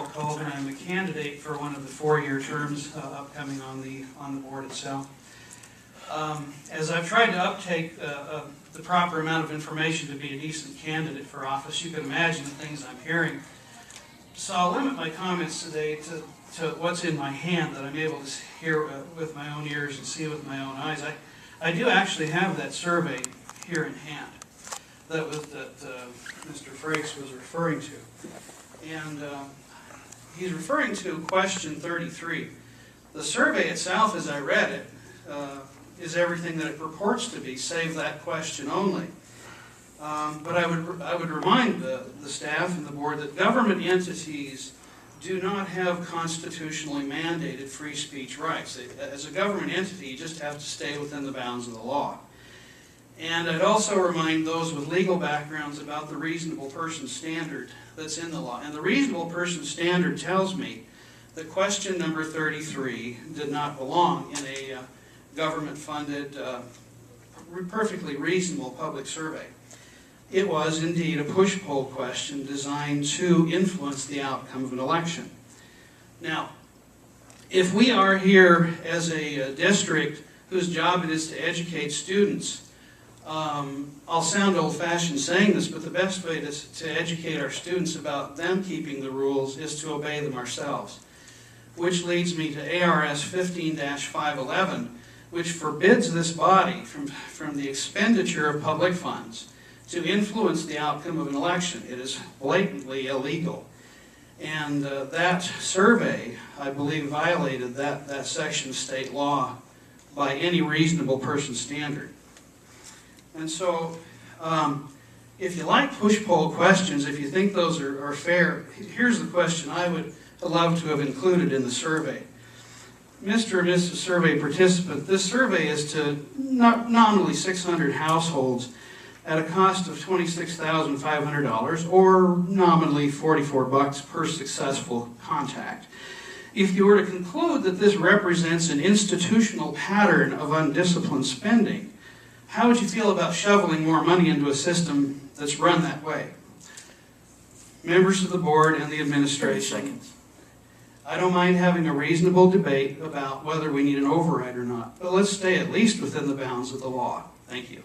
Daryl Colvin. I'm a candidate for one of the 4-year terms upcoming on the board itself. As I've tried to uptake the proper amount of information to be a decent candidate for office, you can imagine the things I'm hearing. So I'll limit my comments today to what's in my hand that I'm able to hear with my own ears and see with my own eyes. I do actually have that survey here in hand that Mr. Frakes was referring to. And he's referring to question 33. The survey itself, as I read it, is everything that it purports to be, save that question only. But I would remind the staff and the board that government entities do not have constitutionally mandated free speech rights. As a government entity, you just have to stay within the bounds of the law. And I'd also remind those with legal backgrounds about the reasonable person standard that's in the law. And the reasonable person standard tells me that question number 33 did not belong in a government-funded, perfectly reasonable public survey. It was indeed a push-poll question designed to influence the outcome of an election. Now, if we are here as a district whose job it is to educate students, I'll sound old-fashioned saying this, but the best way to educate our students about them keeping the rules is to obey them ourselves. Which leads me to A.R.S. 15-511, which forbids this body from the expenditure of public funds to influence the outcome of an election. It is blatantly illegal. And that survey, I believe, violated that section of state law by any reasonable person standard. And so, if you like push-poll questions, if you think those are fair, here's the question I would love to have included in the survey. Mr. and Mrs. Survey participant, this survey is to nominally 600 households at a cost of $26,500 or nominally $44 per successful contact. If you were to conclude that this represents an institutional pattern of undisciplined spending, how would you feel about shoveling more money into a system that's run that way? Members of the board and the administration, I don't mind having a reasonable debate about whether we need an override or not, but let's stay at least within the bounds of the law. Thank you.